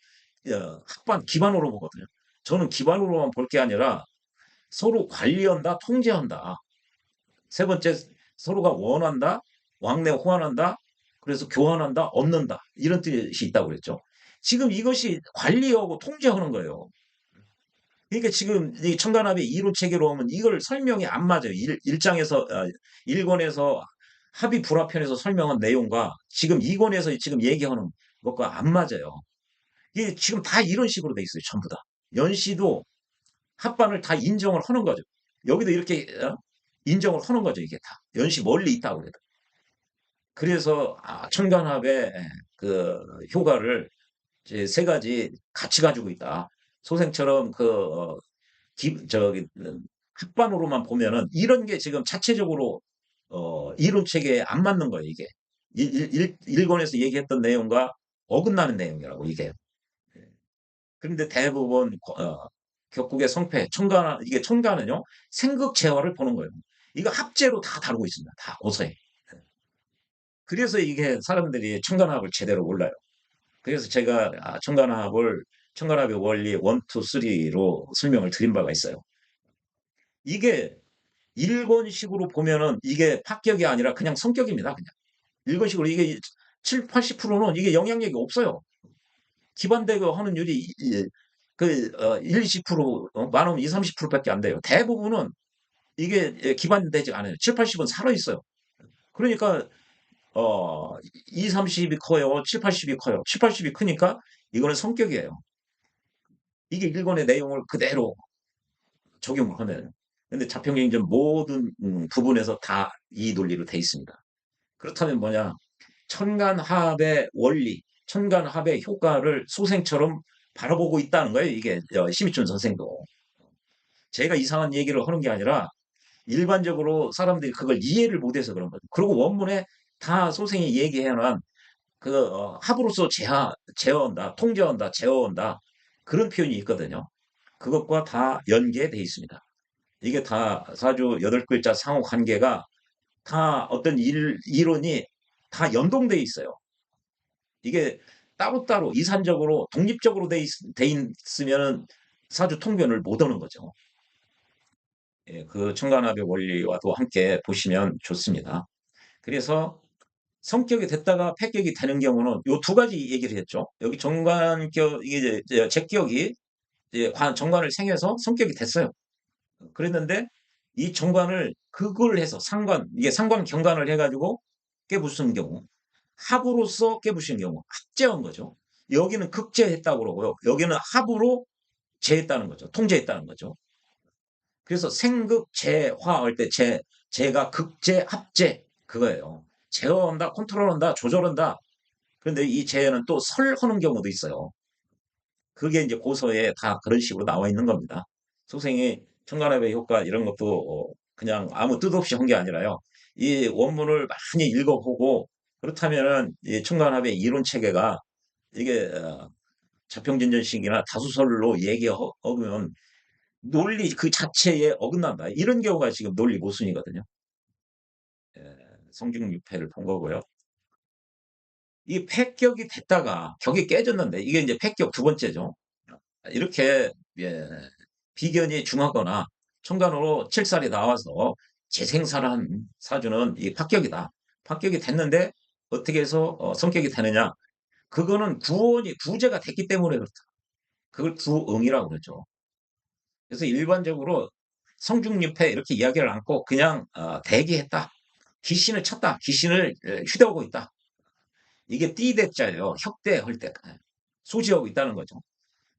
합반 기반으로 보거든요. 저는 기반으로만 볼 게 아니라 서로 관리한다, 통제한다. 세 번째, 서로가 원한다, 왕래 호환한다, 그래서 교환한다, 얻는다. 이런 뜻이 있다고 그랬죠. 지금 이것이 관리하고 통제하는 거예요. 그러니까 지금 이 청간합의 이론 체계로 하면 이걸 설명이 안 맞아요. 일장에서, 일권에서 합의 불합편에서 설명한 내용과 지금 이권에서 지금 얘기하는 것과 안 맞아요. 이게 지금 다 이런 식으로 돼 있어요. 전부 다. 연시도 합반을 다 인정을 하는 거죠. 여기도 이렇게 인정을 하는 거죠. 이게 다. 연시 멀리 있다고 그래도. 그래서 천간합의 그 효과를 이제 세 가지 같이 가지고 있다. 소생처럼 저기 합반으로만 보면은 이런 게 지금 자체적으로 이론 체계에 안 맞는 거예요. 이게 일권에서 얘기했던 내용과 어긋나는 내용이라고 이게. 그런데 대부분 격국의 성패, 천간 이게 천간은요 생극 재화를 보는 거예요. 이거 합재로 다 다루고 있습니다. 다 고서에. 그래서 이게 사람들이 천간합을 제대로 몰라요. 그래서 제가 천간합의 원리 1, 2, 3로 설명을 드린 바가 있어요. 이게 일권식으로 보면은 이게 파격이 아니라 그냥 성격입니다. 그냥. 일권식으로 이게 7, 80%는 이게 영향력이 없어요. 기반대거 하는 율이 1, 20%, 많으면 2, 30%밖에 안 돼요. 대부분은 이게 기반되지 않아요. 7, 80은 살아 있어요. 그러니까 2, 30이 커요. 7, 80이 커요. 7, 80이 크니까 이거는 성격이에요. 이게 일권의 내용을 그대로 적용을 하면. 근데 자평행전 모든 부분에서 다 이 논리로 돼 있습니다. 그렇다면 뭐냐? 천간합의 원리, 천간합의 효과를 소생처럼 바라보고 있다는 거예요. 이게 심희춘 선생도. 제가 이상한 얘기를 하는 게 아니라 일반적으로 사람들이 그걸 이해를 못해서 그런 거죠. 그리고 원문에 다 소생이 얘기해놓은 합으로서 제어한다, 통제한다, 제어한다 그런 표현이 있거든요. 그것과 다 연계돼 있습니다. 이게 다 사주 8글자 상호 관계가 다 어떤 이론이 다 연동돼 있어요. 이게 따로따로 이산적으로 독립적으로 돼 있으면 사주 통변을 못 하는 거죠. 예, 그 청간합의 원리와도 함께 보시면 좋습니다. 그래서 성격이 됐다가 패격이 되는 경우는 요 두 가지 얘기를 했죠. 여기 정관격, 이게 이제 제격이 이제 정관을 생해서 성격이 됐어요. 그랬는데 이 정관을 극을 해서 이게 상관 경관을 해가지고 깨부수는 경우, 합으로서 깨부수는 경우, 합제한 거죠. 여기는 극제했다고 그러고요. 여기는 합으로 제했다는 거죠. 통제했다는 거죠. 그래서 생극제화할 때 제가 극제, 합제 그거예요. 제어한다, 컨트롤한다, 조절한다. 그런데 이 제어는 또 설하는 경우도 있어요. 그게 이제 고서에 다 그런 식으로 나와 있는 겁니다. 소생이 청간합의 효과 이런 것도 그냥 아무 뜻 없이 한 게 아니라요. 이 원문을 많이 읽어보고 그렇다면은 이 청간합의 이론 체계가 이게 자평진전식이나 다수설로 얘기하면 논리 그 자체에 어긋난다. 이런 경우가 지금 논리 모순이거든요. 예, 성중유패를 본 거고요. 이 패격이 됐다가 격이 깨졌는데 이게 이제 패격 두 번째죠. 이렇게 예, 비견이 중하거나 천간으로 칠살이 나와서 재생살한 사주는 이 합격이다. 합격이 됐는데 어떻게 해서 성격이 되느냐? 그거는 구제가 됐기 때문에 그렇다. 그걸 구응이라고 그러죠. 그래서 일반적으로 성중립회 이렇게 이야기를 않고 그냥 대기했다. 귀신을 쳤다. 귀신을 휴대하고 있다. 이게 띠대자예요. 혁대할 때 소지하고 있다는 거죠.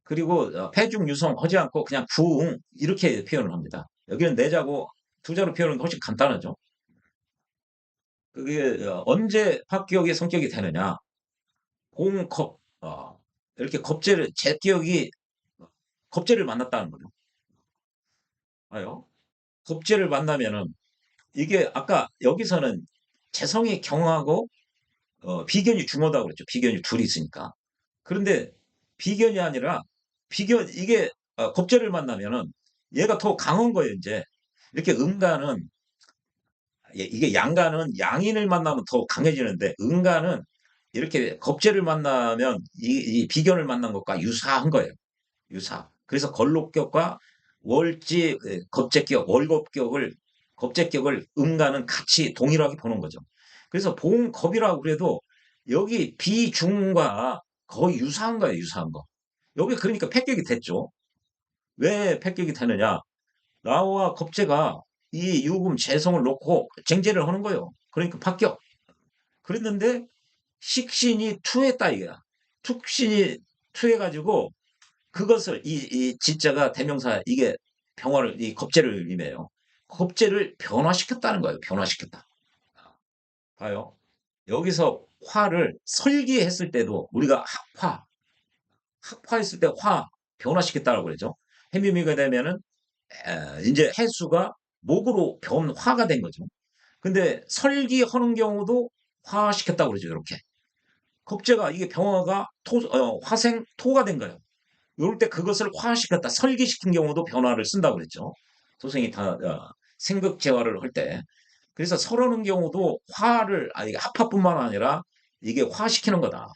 그리고 폐중유성 하지 않고 그냥 구응 이렇게 표현을 합니다. 여기는 내자고 투자로 표현하는 게 훨씬 간단하죠. 그게 언제 합격의 성격이 되느냐? 공컵 이렇게 제격이 겁재를 만났다는 거죠. 아요. 겁재를 만나면은 이게 아까 여기서는 재성이 경하고 비견이 중하다고 그랬죠. 비견이 둘이 있으니까. 그런데 비견이 아니라 비견 이게 겁재를 만나면은 얘가 더 강한 거예요. 이제 이렇게 음간은 이게 양간은 양인을 만나면 더 강해지는데 음간은 이렇게 겁재를 만나면 이 비견을 만난 것과 유사한 거예요. 유사. 그래서 걸록격과 월지 겁재격, 월겁격을 겁재격을 음간은 같이 동일하게 보는 거죠. 그래서 봉겁이라고 그래도 여기 비중과 거의 유사한 거예요. 유사한 거. 여기 그러니까 패격이 됐죠. 왜 패격이 되느냐? 나와 겁재가 이 유금 재성을 놓고 쟁제를 하는 거예요. 그러니까 합격. 그랬는데 식신이 투했다 이거야. tuk신이 투해가지고 그것을 이 지자가 대명사 이게 병화를 이 겁재를 의미해요. 겁재를 변화시켰다는 거예요. 변화시켰다. 봐요. 여기서 화를 설기했을 때도 우리가 합화했을 때 화 변화시켰다고 그러죠. 해미미가 되면은 이제 해수가 목으로 변화가 된 거죠. 근데 설기하는 경우도 화시켰다고 그러죠. 이렇게. 겁재가 이게 병화가 화생 토가 된 거예요. 이럴 때 그것을 화시켰다, 설기시킨 경우도 변화를 쓴다고 그랬죠. 소생이 다 생극재화를 할 때. 그래서 설하는 경우도 화를 이게 합화뿐만 아니라 이게 화시키는 거다.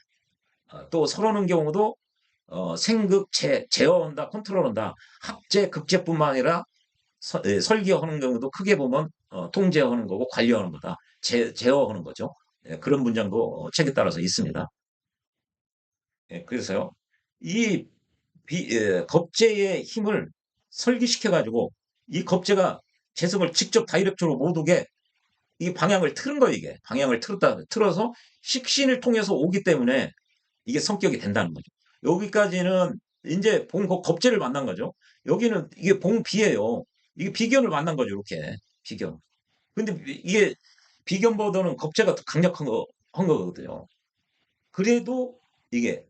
또 설하는 경우도 생극재 제어한다, 컨트롤한다. 합재, 극재뿐만 아니라 설계하는 경우도 크게 보면 통제하는 거고 관리하는 거다. 제어하는 거죠. 예, 그런 문장도 책에 따라서 있습니다. 예, 그래서요. 이 겁재의 힘을 설기시켜가지고 이 겁재가 재성을 직접 다이렉트로 못 오게 이 방향을 틀은 거예요, 이게. 방향을 틀어서 식신을 통해서 오기 때문에 이게 성격이 된다는 거죠. 여기까지는 이제 겁재를 만난 거죠. 여기는 이게 봉비예요. 이게 비견을 만난 거죠, 이렇게. 비견. 근데 이게 비견보다는 겁재가 더 강력한 한 거거든요. 그래도 이게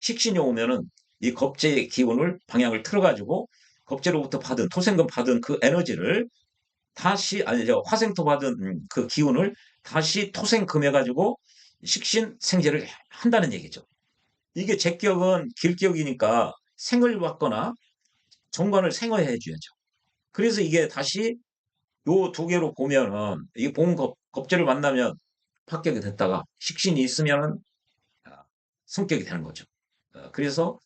식신이 오면은 이 겁재의 기운을 방향을 틀어가지고 겁재로부터 받은 토생금 받은 그 에너지를 다시 아니 저 화생토 받은 그 기운을 다시 토생금해가지고 식신 생재를 한다는 얘기죠. 이게 제격은 길격이니까 생을 받거나 정관을 생어해 줘야죠. 그래서 이게 다시 요 두 개로 보면은 이 겁재를 만나면 합격이 됐다가 식신이 있으면은 성격이 되는 거죠. 그래서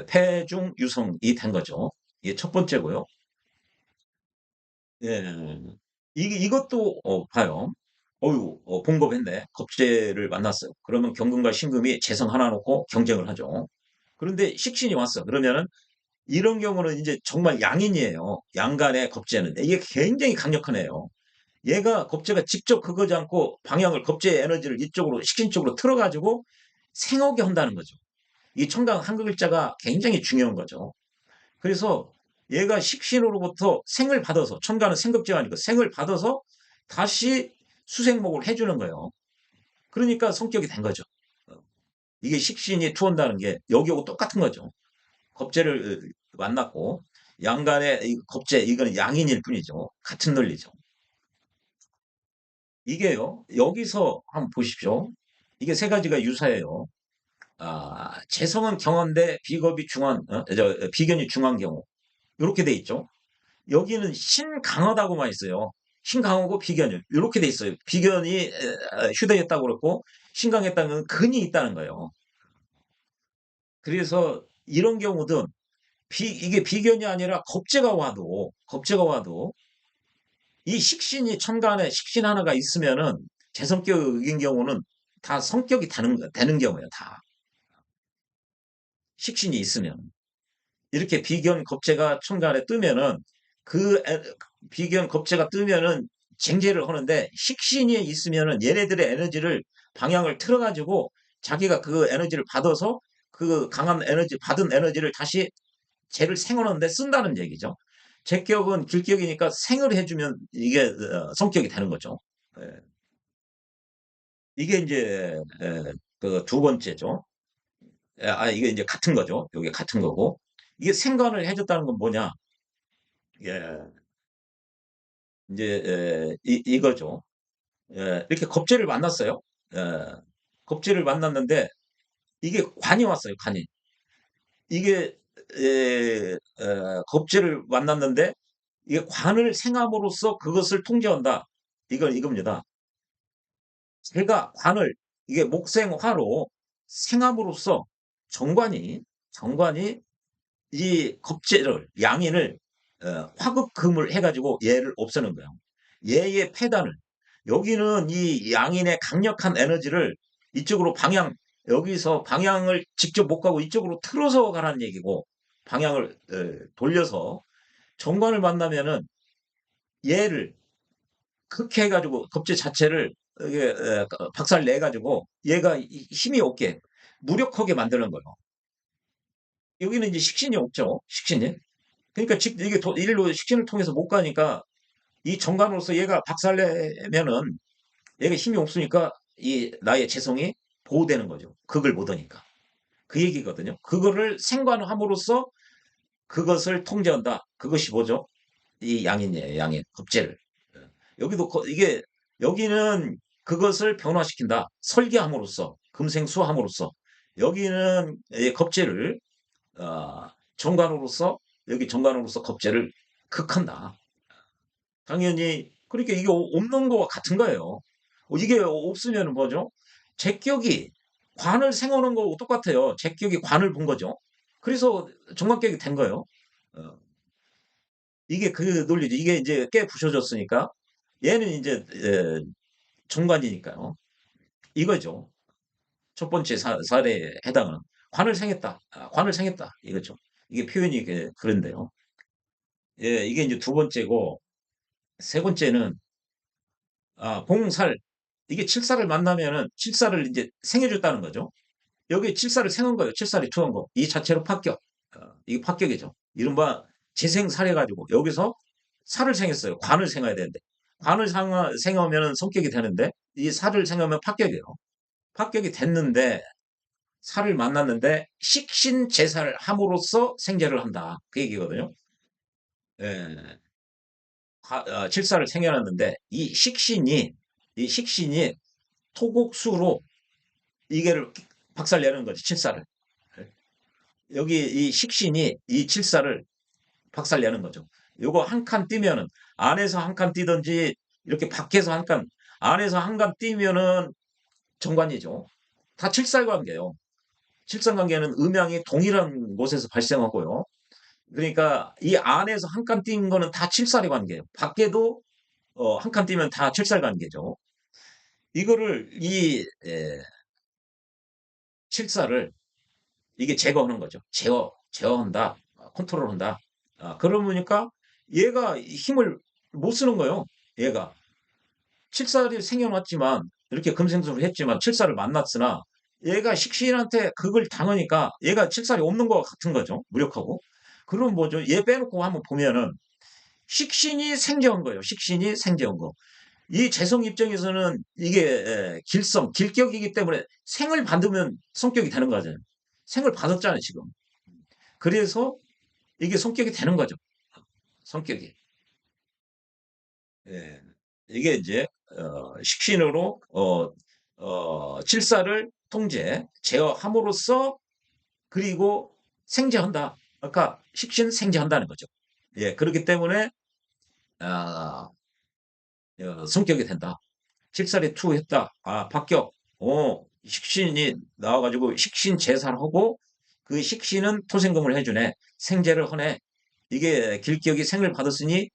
폐중 유성이 된 거죠. 이게 첫 번째고요. 예. 이것도 봐요. 어유 봉급했네. 겁재를 만났어요. 그러면 경금과 신금이 재성 하나 놓고 경쟁을 하죠. 그런데 식신이 왔어. 그러면은 이런 경우는 이제 정말 양인이에요. 양간의 겁재는. 이게 굉장히 강력하네요. 얘가 겁재가 직접 그거지 않고 방향을 겁재의 에너지를 이쪽으로 식신 쪽으로 틀어가지고 생하게 한다는 거죠. 이 청강 한글 글자가 굉장히 중요한 거죠. 그래서 얘가 식신으로부터 생을 받아서 천간은 생급제하니까 생을 받아서 다시 수생목을 해주는 거예요. 그러니까 성격이 된 거죠. 이게 식신이 투혼다는 게 여기하고 똑같은 거죠. 겁재를 만났고 양간의 겁재 이거는 양인일 뿐이죠. 같은 논리죠. 이게요. 여기서 한번 보십시오. 이게 세 가지가 유사해요. 재성은 경한데 비겁이 중한, 비견이 중한 경우. 이렇게 돼 있죠. 여기는 신강하다고만 있어요. 신강하고 비견이 이렇게 돼 있어요. 비견이 휴대했다고 그랬고 신강했다는 근이 있다는 거예요. 그래서 이런 경우든 이게 비견이 아니라 겁재가 와도 이 식신이 천간에 식신 하나가 있으면은 재성격인 경우는 다 성격이 되는 경우예요. 다 식신이 있으면. 이렇게 비견 겁재가 천간에 뜨면은 그 비견 겁재가 뜨면은 쟁제를 하는데 식신이 있으면은 얘네들의 에너지를 방향을 틀어가지고 자기가 그 에너지를 받아서 그 강한 에너지 받은 에너지를 다시 쟤를 생하는데 쓴다는 얘기죠. 제격은 길격이니까 생을 해주면 이게 성격이 되는 거죠. 예. 이게 이제 그 두 번째죠. 이게 이제 같은 거죠. 이게 같은 거고 이게 생관을 해줬다는 건 뭐냐? 예. 이제 이거죠. 이렇게 겁재를 만났어요. 에, 겁재를 만났는데 이게 관이 왔어요. 관이. 이게 겁재를 만났는데 이게 관을 생함으로써 그것을 통제한다. 이건 이겁니다. 제가 관을 이게 목생화로 생함으로써 정관이 정관이 이 겁재를 양인을 화극금을 해가지고 얘를 없애는 거예요. 얘의 폐단을 여기는 이 양인의 강력한 에너지를 이쪽으로 방향 여기서 방향을 직접 못 가고 이쪽으로 틀어서 가라는 얘기고 방향을 돌려서 정관을 만나면은 얘를 그렇게 해가지고 겁재 자체를 이게 박살 내가지고 얘가 힘이 없게 무력하게 만드는 거예요. 여기는 이제 식신이 없죠. 식신이. 그러니까 이게 일로 식신을 통해서 못 가니까 이 정관으로서 얘가 박살내면은 얘가 힘이 없으니까 이 나의 재성이 보호되는 거죠. 극을 못 하니까. 그 얘기거든요. 그거를 생관함으로써 그것을 통제한다. 그것이 뭐죠? 이 양인이에요. 양인. 겁재를. 여기도 이게 여기는 그것을 변화시킨다. 설계함으로써 금생수함으로써 여기는 겁재를 정관으로서 여기 정관으로서 겁재를 극한다. 당연히 그러니까 이게 없는 거와 같은 거예요. 이게 없으면 뭐죠? 제격이 관을 생하는 거하고 똑같아요. 제격이 관을 본 거죠. 그래서 정관격이 된 거예요. 어, 이게 그 논리죠. 이게 이제 깨 부셔졌으니까 얘는 이제 정관이니까요. 이거죠. 첫 번째 사례에 해당은 관을 생했다. 관을 생했다. 이거죠. 이게 표현이 그런데요. 예, 이게 이제 두 번째고 세 번째는 봉살 이게 칠사를 만나면은 칠사를 이제 생해줬다는 거죠. 여기 칠사를 생한 거예요. 칠살이 투한 거. 이 자체로 합격. 이게 합격이죠. 이른바 재생살 해가지고 여기서 살을 생했어요. 관을 생해야 되는데 관을 생하면은 성격이 되는데 이 살을 생하면 합격이에요. 합격이 됐는데 살을 만났는데 식신제사를 함으로써 생제를 한다. 그 얘기거든요. 예, 칠사를 생겨났는데 이 식신이 토곡수로 이게를 박살내는 거지 칠사를. 여기 이 식신이 이 칠사를 박살내는 거죠. 요거 한 칸 뛰면은 안에서 한 칸 뛰든지 이렇게 밖에서 한 칸, 안에서 한 칸 뛰면은 정관이죠. 다 칠살관계예요. 칠살관계는 음양이 동일한 곳에서 발생하고요. 그러니까 이 안에서 한 칸 뛴 거는 다 칠살의 관계예요. 밖에도 한 칸 뛰면 다 칠살 관계죠. 이거를 이 칠살을 이게 제거하는 거죠. 제어한다. 컨트롤한다. 그러니까 얘가 힘을 못 쓰는 거예요. 얘가. 칠살이 생겨났지만, 이렇게 금생수를 했지만, 칠살을 만났으나, 얘가 식신한테 그걸 당하니까 얘가 칠살이 없는 것 같은 거죠. 무력하고. 그럼 뭐죠? 얘 빼놓고 한번 보면은, 식신이 생겨온 거예요. 식신이 생겨온 거. 이 재성 입장에서는 이게 길격이기 때문에 생을 받으면 성격이 되는 거잖아요. 생을 받았잖아요, 지금. 그래서 이게 성격이 되는 거죠. 성격이. 예. 이게 이제 식신으로 칠사를 제어함으로써 그리고 생제한다. 아까 식신 생제한다는 거죠. 예, 그렇기 때문에 아, 성격이 된다. 칠살이 투했다. 합격. 식신이 나와가지고 식신 제사를 하고 그 식신은 토생금을 해주네. 생제를 하네. 이게 길격이 생을 받았으니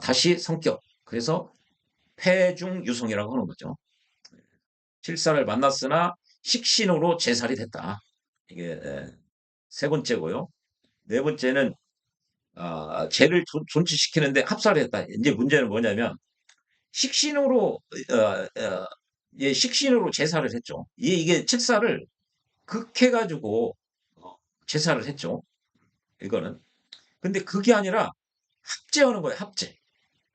다시 성격. 그래서 폐중유성이라고 하는 거죠. 칠살을 만났으나 식신으로 제살이 됐다. 이게 세 번째고요. 네 번째는 죄를 존치시키는데 합살을 했다. 이제 문제는 뭐냐면 식신으로 식신으로 제사를 했죠. 이게 칠살을 극해가지고 제사를 했죠. 이거는. 근데 그게 아니라 합제하는 거예요. 합제.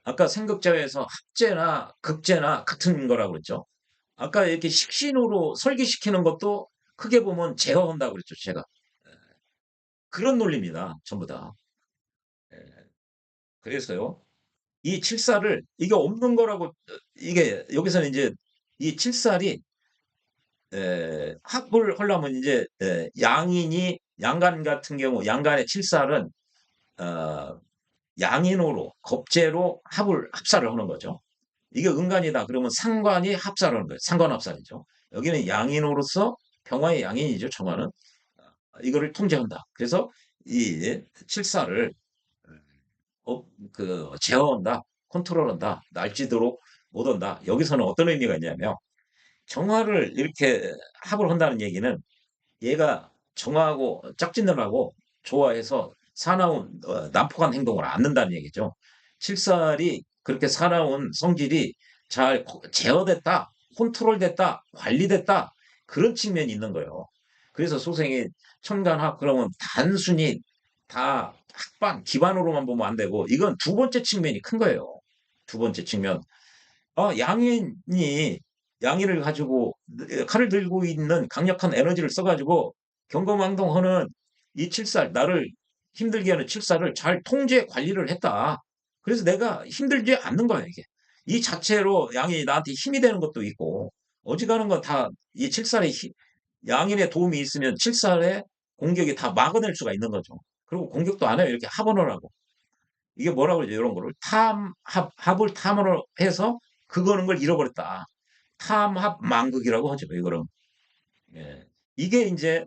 아까 생극자에서 합제나 극제나 같은 거라고 그랬죠. 아까 이렇게 식신으로 설계시키는 것도 크게 보면 제어한다고 그랬죠. 제가. 그런 논리입니다. 전부 다. 예, 그래서요. 이 칠살을 이게 없는 거라고 이게 여기서는 이제 이 칠살이 합을 하려면 이제 양인이 양간 같은 경우 양간의 칠살은 어, 양인으로 겁재로 합을 합살을 하는 거죠. 이게 은간이다. 그러면 상관이 합살을 하는 거예요. 상관합살이죠. 여기는 양인으로서 평화의 양인이죠. 청화는 이거를 통제한다. 그래서 이 칠사를 제어한다, 컨트롤한다, 날지도록 못 온다. 여기서는 어떤 의미가 있냐면 정화를 이렇게 합을 한다는 얘기는 얘가 정화하고 짝짓느라고 좋아해서 사나운 난폭한 행동을 안 는다는 얘기죠. 칠살이 그렇게 사나운 성질이 잘 제어됐다, 컨트롤됐다, 관리됐다 그런 측면이 있는 거예요. 그래서 소생이 천간합 그러면 단순히 다 합반 기반으로만 보면 안 되고 이건 두 번째 측면이 큰 거예요. 두 번째 측면. 양인이 양인을 가지고 칼을 들고 있는 강력한 에너지를 써가지고 경거망동하는 이 칠살 나를 힘들게 하는 칠살을 잘 통제 관리를 했다. 그래서 내가 힘들지 않는 거야 이게. 이 자체로 양이 나한테 힘이 되는 것도 있고 어지간한 건 다 이 칠살의 양인의 도움이 있으면 칠살의 공격이 다 막아낼 수가 있는 거죠. 그리고 공격도 안 해요. 이렇게 합원을 하고. 이게 뭐라고 그러죠? 이런 거를 합을 탐으로 해서 그거는 걸 잃어버렸다. 탐합망극이라고 하죠. 이거는. 예. 이게 이제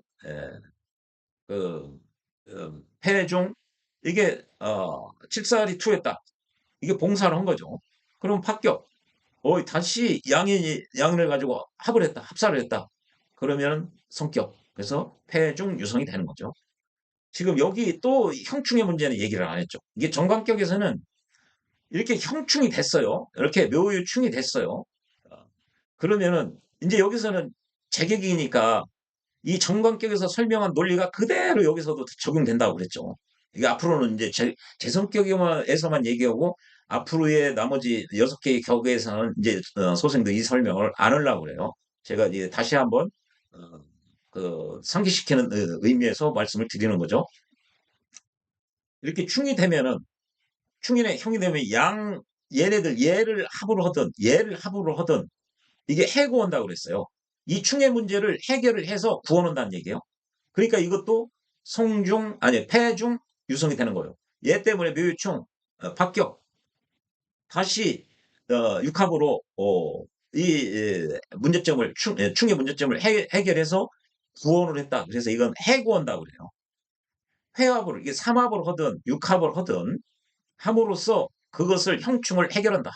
그 폐중 이게 칠살이 투했다. 이게 봉사를 한 거죠. 그럼 합격. 다시 양인을 가지고 합을 했다. 합사를 했다. 그러면 성격. 그래서 폐중 유성이 되는 거죠. 지금 여기 또 형충의 문제는 얘기를 안 했죠. 이게 정관격에서는 이렇게 형충이 됐어요. 이렇게 묘유충이 됐어요. 그러면은 이제 여기서는 제격이니까 이 정관격에서 설명한 논리가 그대로 여기서도 적용된다고 그랬죠. 이게 앞으로는 이제 제 성격에서만 얘기하고 앞으로의 나머지 6개의 격에서는 이제 소생도 이 설명을 안 하려고 그래요. 제가 이제 다시 한번 어, 상기시키는 의미에서 말씀을 드리는 거죠. 이렇게 충인의 형이 되면 얘네들 얘를 합으로 하든 이게 해구한다고 그랬어요. 이 충의 문제를 해결을 해서 구원한다는 얘기예요. 그러니까 이것도 아니 폐중 유성이 되는 거예요. 얘 때문에 묘유충 합격 다시 육합으로 이 문제점을 충의 문제점을 해결해서 구원을 했다. 그래서 이건 해구한다고 그래요. 회합으로 이게 삼합을 하든 육합을 하든 함으로써 그것을 형충을 해결한다.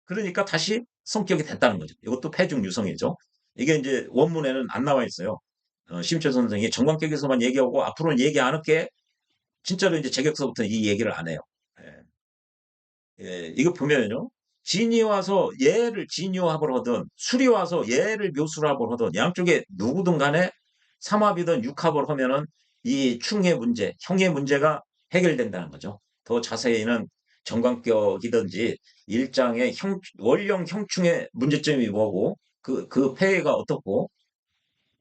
그러니까 다시 성격이 됐다는 거죠. 이것도 폐중 유성이죠. 이게 이제 원문에는 안 나와 있어요. 심철 선생이 정관격에서만 얘기하고 앞으로는 얘기 안 할게. 진짜로 이제 제격서부터 이 얘기를 안 해요. 예, 이거 보면요. 진이 와서 얘를 진유합을 하든 술이 와서 얘를 묘술합을 하든 양쪽에 누구든 간에 삼합이든 육합을 하면은 이 충의 문제, 형의 문제가 해결된다는 거죠. 더 자세히는 정관격이든지 일장의 원령 형충의 문제점이 뭐고 그 폐해가 어떻고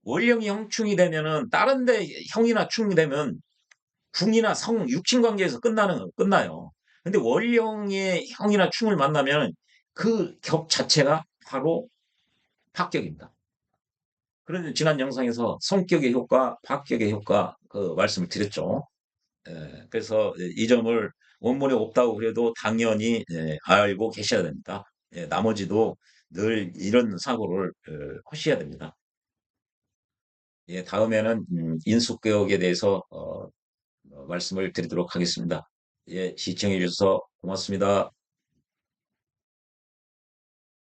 원령이 형충이 되면은 다른 데 형이나 충이 되면 궁이나 육친 관계에서 끝나요. 근데 원령의 형이나 충을 만나면 그 격 자체가 바로 합격입니다. 그런데 지난 영상에서 성격의 효과, 합격의 효과 그 말씀을 드렸죠. 그래서 이 점을 원문에 없다고 그래도 당연히 알고 계셔야 됩니다. 나머지도 늘 이런 사고를 하셔야 됩니다. 다음에는 인수개혁에 대해서 말씀을 드리도록 하겠습니다. 시청해 주셔서 고맙습니다.